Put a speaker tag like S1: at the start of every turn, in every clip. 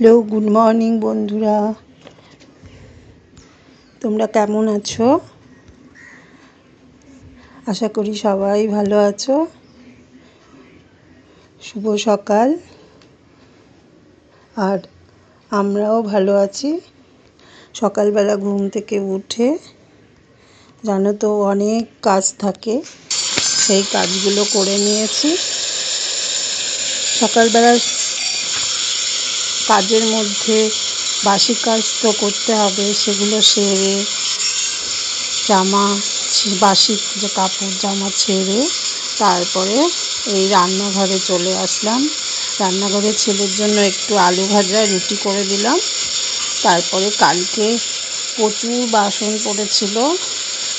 S1: Hello, good morning বন্ধুরা। তোমরা কেমন আছো? আশা করি সবাই ভালো আছো। শুভ সকাল। আর আমরাও ভালো আছি। সকালবেলা ঘুম থেকে উঠে জানো তো অনেক কাজ থাকে, সেই কাজগুলো করে নিয়েছি। সকালবেলা কাজের মধ্যে বাসি কাজ তো করতে হবে, সেগুলো সেরে বাসি যে কাপড় জামা ছেড়ে তারপরে এই রান্নাঘরে চলে আসলাম। রান্নাঘরে ছেলের জন্য একটু আলু ভাজা রুটি করে দিলাম। তারপরে কালকে প্রচুর বাসন পড়েছিল।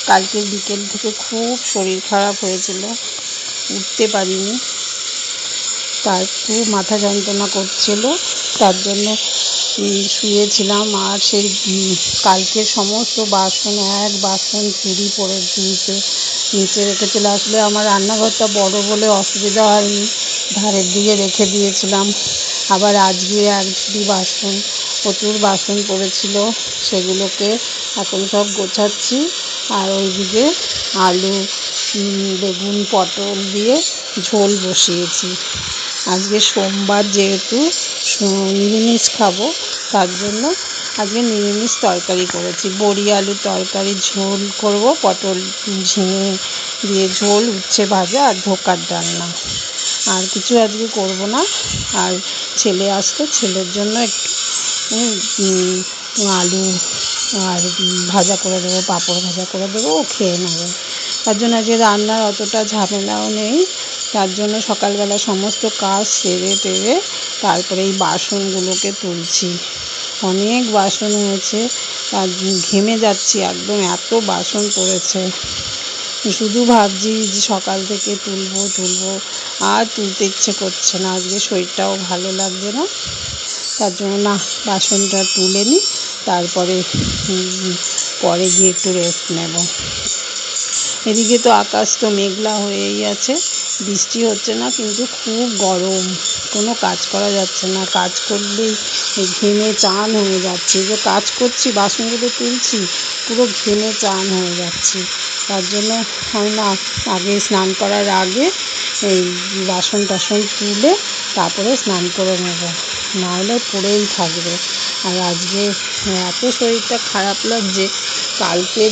S1: কালকে বিকেল থেকে খুব শরীর খারাপ হয়েছিল, উঠতে পারিনি। তার খুব মাথা যন্ত্রণা করছিল, তার জন্য শুয়েছিলাম। আর সেই কালকে সমস্ত বাসন এক বাসন ধুতে নিচে রেখেছিল। আসলে আমার রান্নাঘরটা বড় বলে অসুবিধা হয়নি, ধারের দিকে রেখে দিয়েছিলাম। আবার আজকে প্রচুর বাসন পড়েছিল, সেগুলোকে এখন সব গোছাচ্ছি। আর ওইদিকে আলু বেগুন পটল দিয়ে ঝোল বসিয়েছি। আজকে সোমবার, যেহেতু নিরামিষ খাবো, তার জন্য আজকে নিরামিষ তরকারি করেছি। বড়ি আলুর তরকারি ঝোল করব, পটল ঝিঙে দিয়ে ঝোল, উচ্ছে ভাজা আর ধোকার ডালনা। আর কিছু আজকে করব না। আর ছেলে আসলে ছেলের জন্য একটু আলু আর ভাজা করে দেবো, পাঁপড় ভাজা করে দেবো, ও খেয়ে নেবে। তার জন্য আজকে রান্নার অতটা ঝামেলাও নেই। তার জন্য সকালবেলা সমস্ত কাজ সেরে টেরে তারপরে এই বাসনগুলোকে তুলছি। অনেক বাসন হয়েছে, আর ঘেমে যাচ্ছি একদম, এত বাসন পড়েছে। শুধু ভাবছি যে সকাল থেকে তুলবো, আর তুলতে ইচ্ছে করছে না। আজকে শরীরটাও ভালো লাগছে না, তার জন্য না, বাসনটা তুলে নিই, তারপরে পরে গিয়ে একটু রেস্ট নেব। এদিকে তো আকাশ তো মেঘলা হয়েই আছে, বৃষ্টি হচ্ছে না, কিন্তু খুব গরম, কোনো কাজ করা যাচ্ছে না। কাজ করলেই ঘেমে চান হয়ে যাচ্ছে। যে কাজ করছি, বাসনগুলো তুলছি, পুরো ঘেমে চান হয়ে যাচ্ছি। তার জন্য আমি না, আগে স্নান করার আগে এই বাসন টাসন তুলে তারপরে স্নান করে নেব, নাহলে পড়েই থাকবে। আর আজকে এত শরীরটা খারাপ লাগছে, কালকে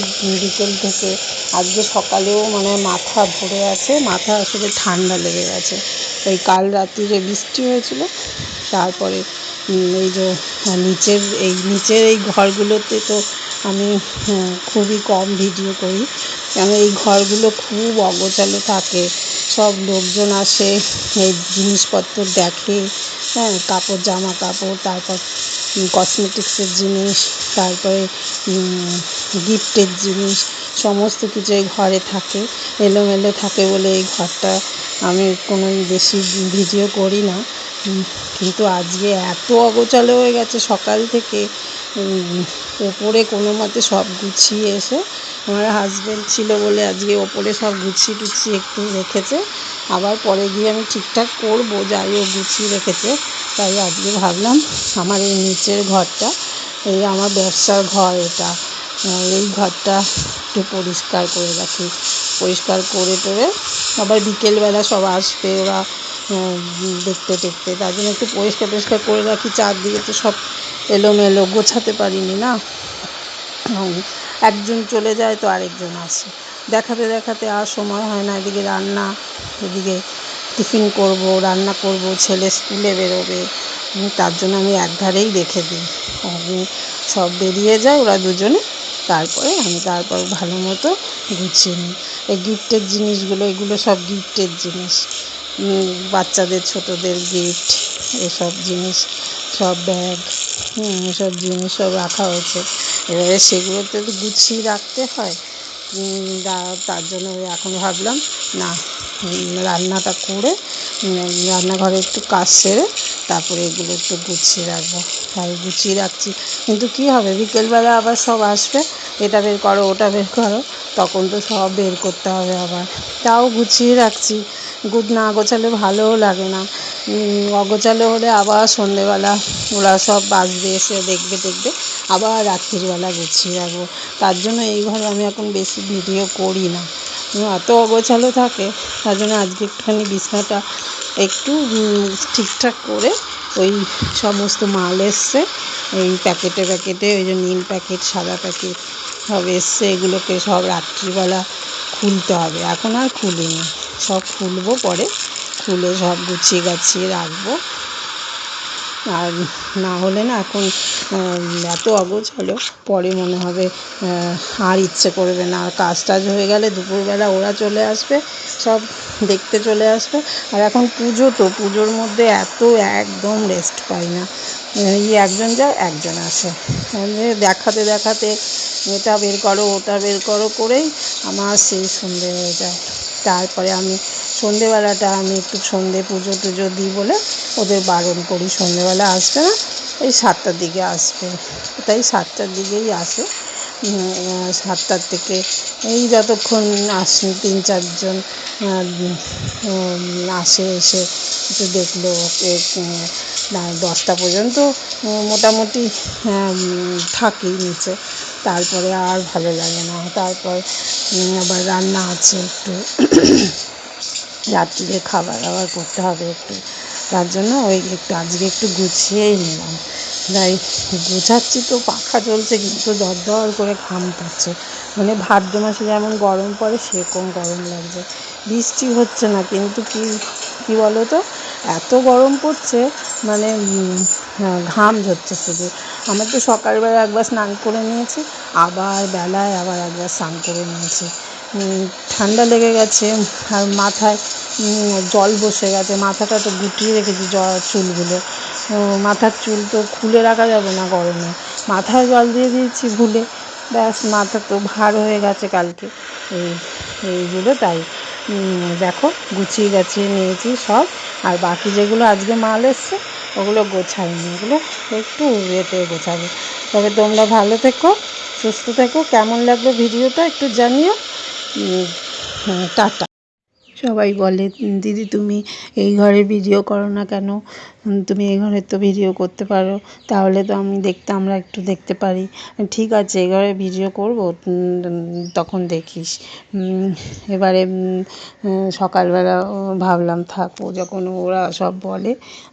S1: বিকেল থেকে আজকে সকালেও মানে মাথা ধরে আছে, মাথা আসলে ঠান্ডা লেগে গেছে। ওই কাল রাত্রিরে বৃষ্টি হয়েছিল, তারপরে এই যে নিচের এই ঘরগুলোতে তো আমি খুবই কম ভিডিও করি, কারণ এই ঘরগুলো খুব অগোছালো থাকে। সব লোকজন আসে, এই জিনিসপত্র দেখে, কাপড় জামা কাপড়, তারপর কসমেটিক্সের জিনিস, তারপরে গিফটের জিনিস, সমস্ত কিছু এই ঘরে থাকে, এলোমেলো থাকে বলে এই ঘরটা আমি কোনো বেশি ভিডিও করি না। কিন্তু আজকে এত অগোছালো হয়ে গেছে সকাল থেকে। ওপরে কোনো মতে সব গুছিয়ে এসে, আমার হাজব্যান্ড ছিল বলে আজকে ওপরে সব গুছিয়ে টুছিয়ে একটু রেখেছে, আবার পরে গিয়ে আমি ঠিকঠাক করবো, যাই ও গুছিয়ে রেখেছে। তাই আজকে ভাবলাম আমার এই নিচের ঘরটা, এই আমার ব্যবসার ঘর, এই ঘরটা একটু পরিষ্কার করে রাখি। পরিষ্কার করে টোরে আবার বিকেলবেলা সব আসবে, ওরা দেখতে, তার জন্য একটু পরিষ্কার করে রাখি। চারদিকে তো সব এলোমেলো, গোছাতে পারিনি না। একজন চলে যায় তো আরেকজন আসে, দেখাতে আর সময় হয় না। এদিকে রান্না, এদিকে টিফিন করব, রান্না করব, ছেলে স্কুলে বেরোবে, তার জন্য আমি একধারেই রেখে দিই। সব বেরিয়ে যায় ওরা দুজনে, তারপরে আমি ভালো মতো গুছিয়ে নিই। এই গিফটের জিনিসগুলো, এগুলো সব গিফটের জিনিস, বাচ্চাদের ছোটোদের গিফট, এসব জিনিস সব ব্যাগ, এসব জিনিস সব রাখা হয়েছে। এবারে সেগুলোতে তো গুছিয়ে রাখতে হয়। তার জন্য এখন ভাবলাম না, রান্নাটা করে রান্নাঘরে একটু কাজ সেরে তারপরে এগুলো একটু গুছিয়ে রাখবো। তাই গুছিয়ে রাখছি। কিন্তু কী হবে, বিকেলবেলা আবার সব আসবে, এটা বের করো ওটা বের করো, তখন তো সব বের করতে হবে আবার। তাও গুছিয়ে রাখছি, না গোছালে ভালোও লাগে না। অগোছালো হলে আবার সন্ধেবেলা ওরা সব আসবে, এসে দেখবে আবার রাত্রিবেলা গুছিয়ে রাখবো। তার জন্য এই ঘরে আমি এখন বেশি ভিডিও করি না, এত অগোছালো থাকে। তার জন্য আজকে একটুখানি বিছনাটা একটু ঠিকঠাক করে, ওই সমস্ত মাল এসছে এই প্যাকেটে ওই যে নীল প্যাকেট, সাদা প্যাকেট সব এসছে, এগুলোকে সব রাত্রিবেলা খুলতে হবে। এখন আর খুলিনি, সব খুলবো পরে, খুলে সব গুছিয়ে গাছিয়ে রাখবো। আর না হলে না এখন এত অগোছালো, পরে মনে হবে আর ইচ্ছে করবে না। আর কাজ টাজ হয়ে গেলে দুপুরবেলা ওরা চলে আসবে, সব দেখতে চলে আসবে। আর এখন পুজো, তো পুজোর মধ্যে এত একদম রেস্ট পাই না। একজন যায় একজন আসে, দেখাতে এটা বের করো ওটা বের করো করেই আমার সেই সন্ধে হয়ে যায়। তারপরে আমি সন্ধেবেলাটা আমি একটু পুজো টুজো দিই বলে ওদের বারণ করি, সন্ধেবেলা আসবে না, ওই 7টার দিকে আসবে। তাই 7টার দিকেই আসে। 7টার থেকে এই যতক্ষণ আসেন 3-4 জন আসে, এসে একটু দেখলো, ওকে 10টা পর্যন্ত মোটামুটি থাকি নিচে। তারপরে আর ভালো লাগে না। তারপর আবার রান্না আছে একটু, রাত্রিরে খাবার দাবার করতে হবে একটু। তার জন্য ওই একটু আজকে একটু গুছিয়েই নিলাম। তাই গুছাচ্ছি তো পাখা চলছে, কিন্তু দরদর করে ঘাম পাচ্ছে। মানে ভাদ্র মাসে যেমন গরম পড়ে সেরকম গরম লাগছে। বৃষ্টি হচ্ছে না, কিন্তু কি বলো তো, এত গরম পড়ছে, মানে ঘাম ঝরছে শুধু। আমার তো সকালবেলা একবার স্নান করে নিয়েছি, আবার বেলায় আবার একবার স্নান করে নিয়েছি। ঠান্ডা লেগে গেছে, আর মাথায় জল বসে গেছে। মাথাটা তো গুটিয়ে রেখেছি, চুলগুলো, মাথার চুল তো খুলে রাখা যাবে না গরমে। মাথায় জল দিয়ে দিয়েছি ভুলে, ব্যাস মাথা তো ভার হয়ে গেছে কালকে। এইগুলো তাই দেখো গুছিয়ে গাছিয়ে নিয়েছি সব। আর বাকি যেগুলো আজকে মাল এসছে ওগুলো গোছাইনি, ওগুলো একটু এতে গোছাবো। তবে তোমরা ভালো থেকো, সুস্থ থেকো। কেমন লাগলো ভিডিওটা একটু জানিও। টাটা। সবাই বলে, দিদি তুমি এই ঘরে ভিডিও করো না কেন, তুমি এই ঘরে তো ভিডিও করতে পারো, তাহলে তো আমরা একটু দেখতে পারি। ঠিক আছে, এই ঘরে ভিডিও করব, তখন দেখিস। এবারে সকালবেলা ভাবলাম থাকো, যখন ওরা সব বলে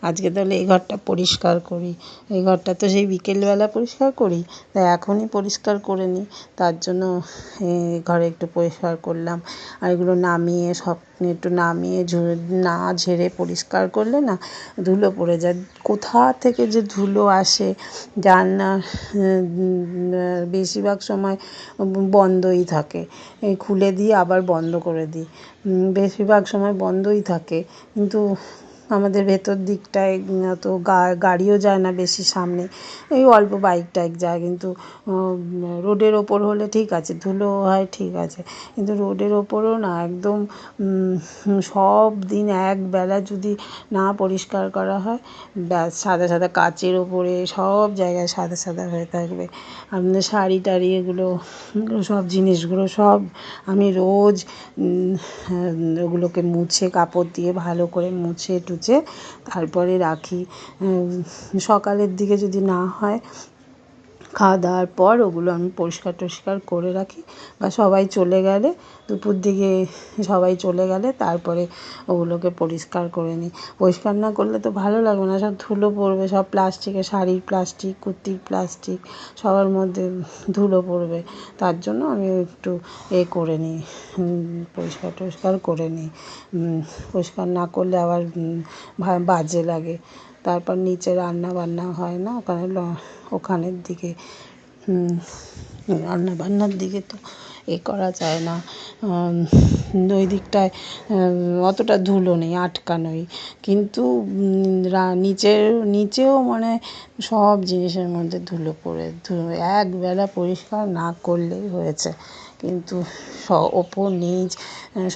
S1: আজকে তাহলে এই ঘরটা পরিষ্কার করি। এই ঘরটা তো সেই বিকেলবেলা পরিষ্কার করি, তাই এখনই পরিষ্কার করে নিই। তার জন্য ঘরে একটু পরিষ্কার করলাম। আর এগুলো নামিয়ে সব একটু নামিয়ে না ঝেড়ে পরিষ্কার করলে না ধুলো পড়ে যায়। কোথা থেকে যে ধুলো আসে জানলা বেশিরভাগ সময় বন্ধই থাকে, খুলে দিই আবার বন্ধ করে দিই, বেশিরভাগ সময় বন্ধই থাকে। কিন্তু আমাদের ভেতর দিকটায় তো গাড়িও যায় না বেশি সামনে, এই অল্প বাইক টাইক যায়। কিন্তু রোডের ওপর হলে ঠিক আছে, ধুলো হয় ঠিক আছে, কিন্তু রোডের ওপরও না একদম সব দিন একবেলা যদি না পরিষ্কার করা হয়, ব্যাস সাদা কাচের ওপরে সব জায়গায় সাদা হয়ে থাকবে। আপনার শাড়ি টাড়ি এগুলো সব জিনিসগুলো সব আমি রোজ ওগুলোকে মুছে, কাপড় দিয়ে ভালো করে মুছে টুছে তারপরে রাখি। সকালের দিকে যদি না হয়, খাওয়া দাওয়ার পর ওগুলো আমি পরিষ্কার করে রাখি, বা সবাই চলে গেলে, দুপুর দিকে সবাই চলে গেলে তারপরে ওগুলোকে পরিষ্কার করে নিই। পরিষ্কার না করলে তো ভালো লাগবে না, সব ধুলো পড়বে, সব প্লাস্টিকের, শাড়ির প্লাস্টিক, কুর্তির প্লাস্টিক, সবার মধ্যে ধুলো পড়বে। তার জন্য আমি একটু করে নিই, পরিষ্কার করে নিই। পরিষ্কার না করলে আবার বাজে লাগে। তারপর নিচে রান্না বান্না হয় না, ওখানের দিকে রান্নাবান্নার দিকে তো করা যায় না, ওই দিকটায় অতটা ধুলো নেই, আটকানোই। কিন্তু নিচেও মানে সব জিনিসের মধ্যে ধুলো পড়ে, একবেলা পরিষ্কার না করলেই হয়েছে। কিন্তু ওপর নিচ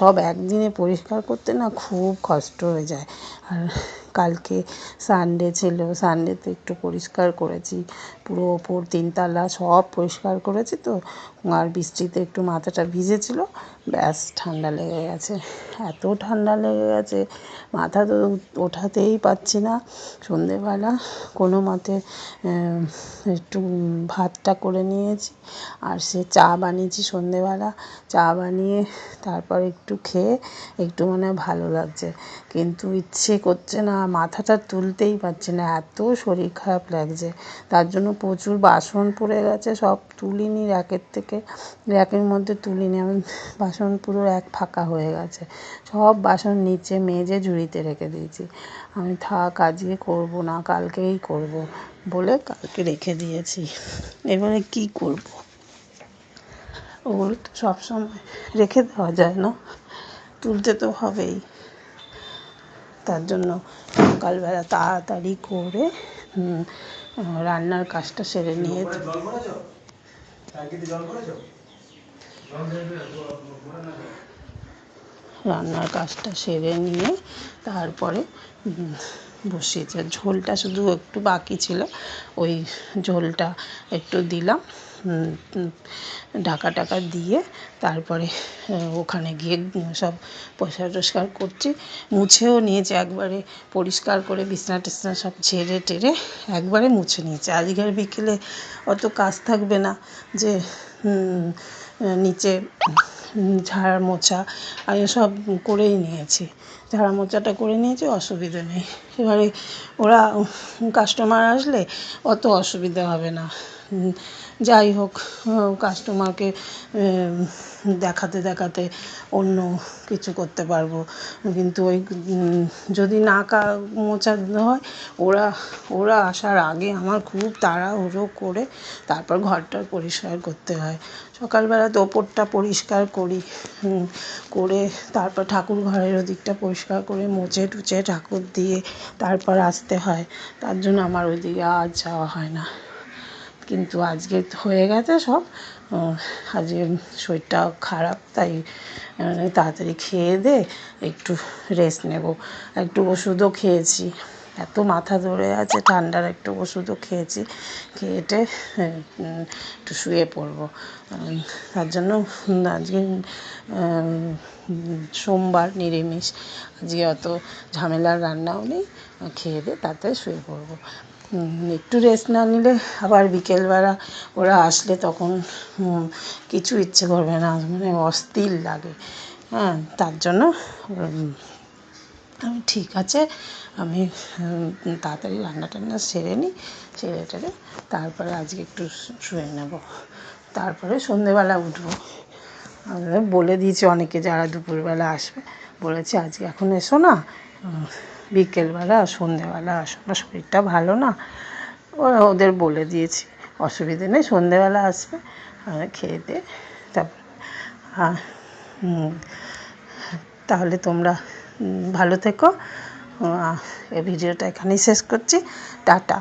S1: সব একদিনে পরিষ্কার করতে না খুব কষ্ট হয়ে যায়। আর কালকে সানডে ছিল, সানডেতে একটু পরিষ্কার করেছি, পুরো ওপর 3 তলা সব পরিষ্কার করেছি তো। আর বৃষ্টিতে একটু মাথাটা ভিজেছিল, ব্যাস ঠান্ডা লেগে গেছে। এত ঠান্ডা লেগে গেছে, মাথা তো ওঠাতেই পারছি না। সন্ধেবেলা কোনো মতে একটু ভাতটা করে নিয়েছি, আর সে চা বানিয়েছি সন্ধেবেলা। চা বানিয়ে তারপর একটু খেয়ে একটু মনে হয় ভালো লাগছে, কিন্তু ইচ্ছে করছে না, মাথাটা তুলতেই পারছি না, এত শরীর খারাপ লাগছে। তার জন্য প্রচুর বাসন পড়ে গেছে, সব তুলিনি র্যাকের থেকে, র্যাকের মধ্যে তুলিনি আমি, বাসন পুরো এক ফাঁকা হয়ে গেছে। সব বাসন নিচে মেজে ঝুড়িতে রেখে দিয়েছি। আমি থাক আজকে করবো না, কালকেই করব বলে কালকে রেখে দিয়েছি। এবারে কি করব? ওগুলো তো সবসময় রেখে দেওয়া যায় না, তুলতে তো হবেই। তার জন্য সকালবেলা তাড়াতাড়ি করে রান্নার কাজটা সেরে নিয়েছি। রান্নার কাজটা সেরে নিয়ে তারপরে বসিয়েছি। ঝোলটা শুধু একটু বাকি ছিল, ওই ঝোলটা একটু দিলাম, ঢাকা টাকা দিয়ে তারপরে ওখানে গিয়ে সব পরিষ্কার টরিষ্কার করছি, মুছেও নিয়েছি একবারে, পরিষ্কার করে বিছনা টিছনা সব ঝেড়ে টেরে একবারে মুছে নিয়েছি। আজকের বিকেলে অত কাজ থাকবে না যে নিচে ঝাড় মোছা, আমি সব করেই নিয়েছি, ঝাড়া মোছাটা করে নিয়েছি, অসুবিধে নেই। এবারে ওরা কাস্টমার আসলে অত অসুবিধা হবে না। যাই হোক, কাস্টমারকে দেখাতে দেখাতে অন্য কিছু করতে পারবো, কিন্তু ওই যদি না মোছা হয়, ওরা আসার আগে আমার খুব তাড়াহুড়ো করে তারপর ঘরটা পরিষ্কার করতে হয়। সকালবেলা তো ওপরটা পরিষ্কার করি, করে তারপর ঠাকুর ঘরের ওদিকটা পরিষ্কার করে মুছে টুছে ঠাকুর দিয়ে তারপর আসতে হয়। তার জন্য আমার ওইদিকে আর যাওয়া হয় না, কিন্তু আজকে হয়ে গেছে সব। আজকে শরীরটাও খারাপ, তাই তাড়াতাড়ি খেয়ে দিয়ে একটু রেস্ট নেব। একটু ওষুধও খেয়েছি, এত মাথা ধরে আছে, ঠান্ডার একটু ওষুধও খেয়েছি, খেয়েটে একটু শুয়ে পড়বো। তার জন্য আজকে সোমবার, নিরামিষ, আজকে অত ঝামেলার রান্নাও নেই, খেয়ে দিয়ে তাড়াতাড়ি শুয়ে পড়বো। একটু রেস্ট না নিলে আবার বিকেলবেলা ওরা আসলে তখন কিছু ইচ্ছে করবে না, মানে অস্থির লাগে। তার জন্য আমি ঠিক আছে, আমি তাড়াতাড়ি রান্না টান্না সেরে নিই, সেরে টেরে তারপরে আজকে একটু শুয়ে নেব, তারপরে সন্ধেবেলা উঠবো। বলে দিয়েছি অনেকে যারা দুপুরবেলা আসবে, বলেছি আজকে এখন এসো না, বিকেলবেলা সন্ধেবেলা আসো, আমার শরীরটা ভালো না। ওদের বলে দিয়েছি অসুবিধে নেই, সন্ধেবেলা আসবে, খেয়ে দিয়ে তারপর। তাহলে তোমরা ভালো থেকো, এই ভিডিওটা এখানেই শেষ করছি, টাটা।